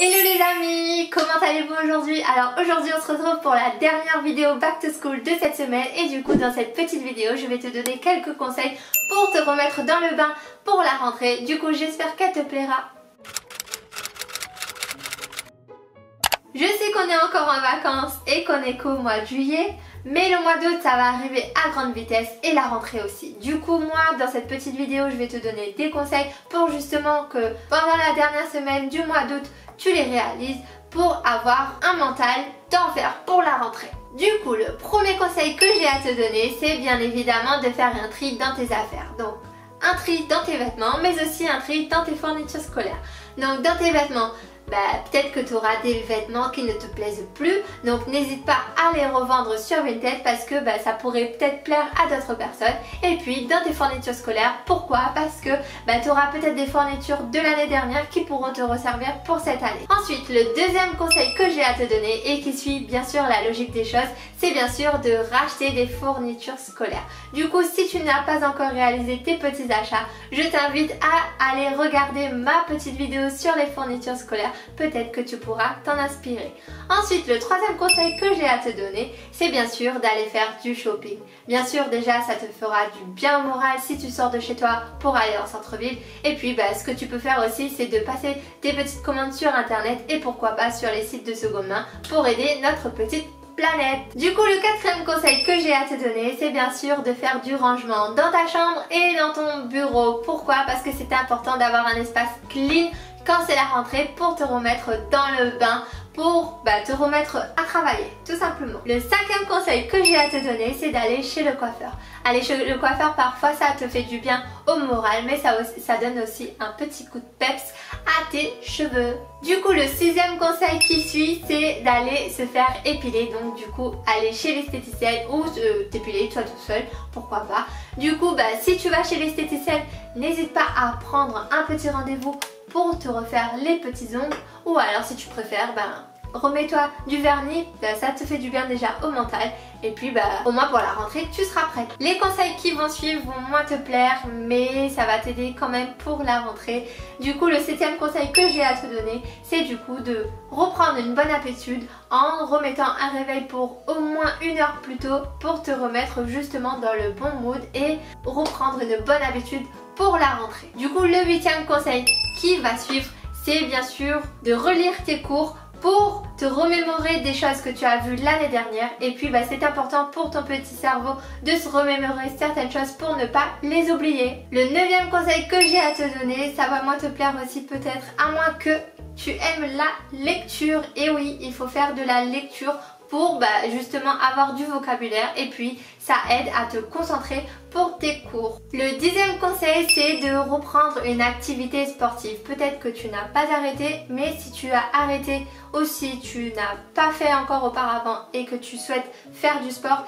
Hello les amis, comment allez-vous aujourd'hui? Alors aujourd'hui on se retrouve pour la dernière vidéo Back to School de cette semaine et du coup dans cette petite vidéo je vais te donner quelques conseils pour te remettre dans le bain pour la rentrée. Du coup j'espère qu'elle te plaira. Je sais qu'on est encore en vacances et qu'on est qu'au mois de juillet, mais le mois d'août ça va arriver à grande vitesse et la rentrée aussi. Du coup moi dans cette petite vidéo je vais te donner des conseils pour justement que pendant la dernière semaine du mois d'août tu les réalises pour avoir un mental d'enfer pour la rentrée. Du coup le premier conseil que j'ai à te donner c'est bien évidemment de faire un tri dans tes affaires. Donc un tri dans tes vêtements mais aussi un tri dans tes fournitures scolaires. Donc dans tes vêtements, peut-être que tu auras des vêtements qui ne te plaisent plus, donc n'hésite pas à les revendre sur Vinted parce que ça pourrait peut-être plaire à d'autres personnes. Et puis dans tes fournitures scolaires, pourquoi? Parce que tu auras peut-être des fournitures de l'année dernière qui pourront te resservir pour cette année. Ensuite, le deuxième conseil que j'ai à te donner et qui suit bien sûr la logique des choses, c'est bien sûr de racheter des fournitures scolaires. Du coup, si tu n'as pas encore réalisé tes petits achats, je t'invite à aller regarder ma petite vidéo sur les fournitures scolaires. Peut-être que tu pourras t'en inspirer. Ensuite, le troisième conseil que j'ai à te donner, c'est bien sûr d'aller faire du shopping. Bien sûr, déjà, ça te fera du bien au moral si tu sors de chez toi pour aller en centre-ville. Et puis, ce que tu peux faire aussi, c'est de passer tes petites commandes sur internet et pourquoi pas sur les sites de seconde main pour aider notre petite planète. Du coup, le quatrième conseil que j'ai à te donner, c'est bien sûr de faire du rangement dans ta chambre et dans ton bureau. Pourquoi? Parce que c'est important d'avoir un espace clean quand c'est la rentrée pour te remettre dans le bain, pour te remettre à travailler, tout simplement. Le cinquième conseil que j'ai à te donner, c'est d'aller chez le coiffeur. Aller chez le coiffeur, parfois ça te fait du bien au moral, mais ça donne aussi un petit coup de peps à tes cheveux. Du coup, le sixième conseil qui suit, c'est d'aller se faire épiler. Donc du coup, aller chez l'esthéticienne ou t'épiler toi tout seul, pourquoi pas. Du coup, si tu vas chez l'esthéticienne, n'hésite pas à prendre un petit rendez-vous pour te refaire les petits ongles, ou alors si tu préfères, remets-toi du vernis, ça te fait du bien déjà au mental, et puis au moins pour la rentrée tu seras prête. Les conseils qui vont suivre vont moins te plaire, mais ça va t'aider quand même pour la rentrée. Du coup, le septième conseil que j'ai à te donner, c'est du coup de reprendre une bonne habitude en remettant un réveil pour au moins 1 heure plus tôt pour te remettre justement dans le bon mood et reprendre une bonne habitude pour la rentrée. Du coup, le huitième conseil qui va suivre, c'est bien sûr de relire tes cours pour te remémorer des choses que tu as vues l'année dernière. Et puis c'est important pour ton petit cerveau de se remémorer certaines choses pour ne pas les oublier. Le neuvième conseil que j'ai à te donner, ça va moins te plaire aussi peut-être, à moins que tu aimes la lecture. Et oui, il faut faire de la lecture pour justement avoir du vocabulaire et puis ça aide à te concentrer pour tes cours. Le 10e conseil, c'est de reprendre une activité sportive. Peut-être que tu n'as pas arrêté, mais si tu as arrêté ou si tu n'as pas fait encore auparavant et que tu souhaites faire du sport,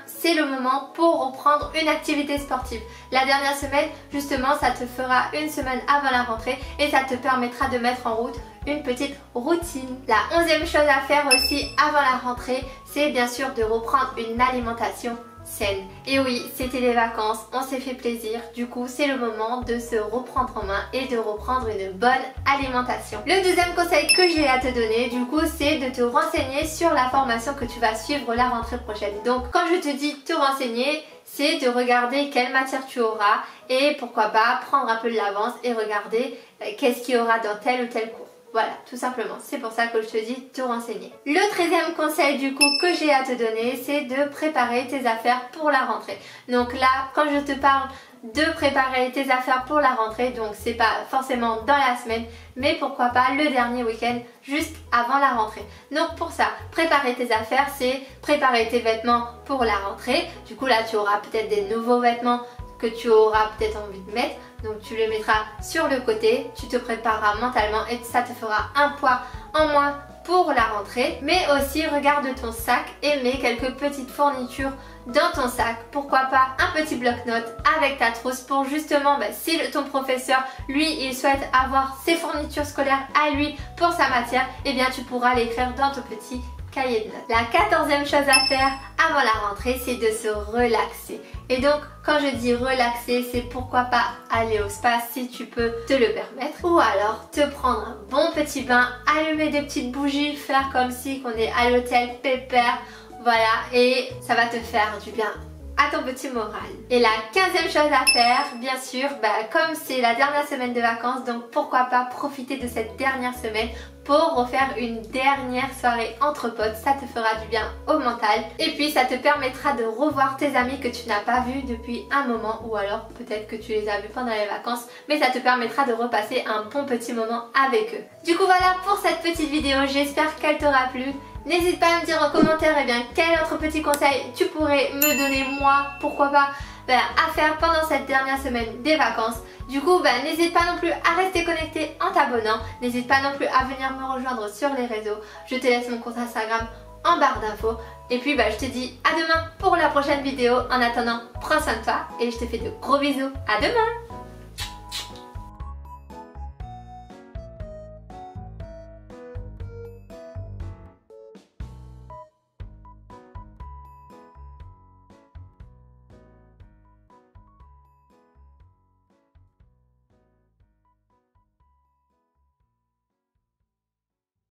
c'est le moment pour reprendre une activité sportive. La dernière semaine, justement, ça te fera une semaine avant la rentrée et ça te permettra de mettre en route une petite routine. La 11e chose à faire aussi avant la rentrée, c'est bien sûr de reprendre une alimentation saine. Et oui, c'était les vacances, on s'est fait plaisir, du coup c'est le moment de se reprendre en main et de reprendre une bonne alimentation. Le deuxième conseil que j'ai à te donner, du coup, c'est de te renseigner sur la formation que tu vas suivre la rentrée prochaine. Donc quand je te dis te renseigner, c'est de regarder quelle matière tu auras et pourquoi pas prendre un peu de l'avance et regarder qu'est-ce qu'il y aura dans tel ou tel cours. Voilà, tout simplement, c'est pour ça que je te dis te renseigner. Le 13e conseil du coup que j'ai à te donner, c'est de préparer tes affaires pour la rentrée. Donc là, quand je te parle de préparer tes affaires pour la rentrée, donc c'est pas forcément dans la semaine, mais pourquoi pas le dernier week-end juste avant la rentrée. Donc pour ça, préparer tes affaires, c'est préparer tes vêtements pour la rentrée. Du coup là, tu auras peut-être des nouveaux vêtements que tu auras peut-être envie de mettre, donc tu les mettras sur le côté, tu te prépareras mentalement et ça te fera un poids en moins pour la rentrée. Mais aussi regarde ton sac et mets quelques petites fournitures dans ton sac, pourquoi pas un petit bloc-notes avec ta trousse pour justement si ton professeur lui il souhaite avoir ses fournitures scolaires à lui pour sa matière, tu pourras l'écrire dans ton petit cahier de notes. La 14e chose à faire avant la rentrée, c'est de se relaxer. Et donc quand je dis relaxer, c'est pourquoi pas aller au spa si tu peux te le permettre. Ou alors te prendre un bon petit bain, allumer des petites bougies, faire comme si qu'on est à l'hôtel pépère. Voilà, et ça va te faire du bien à ton petit moral. Et la 15e chose à faire, bien sûr, comme c'est la dernière semaine de vacances, donc pourquoi pas profiter de cette dernière semaine pour refaire une dernière soirée entre potes. Ça te fera du bien au mental et puis ça te permettra de revoir tes amis que tu n'as pas vus depuis un moment, ou alors peut-être que tu les as vus pendant les vacances, mais ça te permettra de repasser un bon petit moment avec eux. Du coup voilà pour cette petite vidéo, j'espère qu'elle t'aura plu. N'hésite pas à me dire en commentaire quel autre petit conseil tu pourrais me donner moi, pourquoi pas, à faire pendant cette dernière semaine des vacances. Du coup, n'hésite pas non plus à rester connecté en t'abonnant. N'hésite pas non plus à venir me rejoindre sur les réseaux. Je te laisse mon compte Instagram en barre d'infos. Et puis je te dis à demain pour la prochaine vidéo. En attendant, prends soin de toi et je te fais de gros bisous. À demain!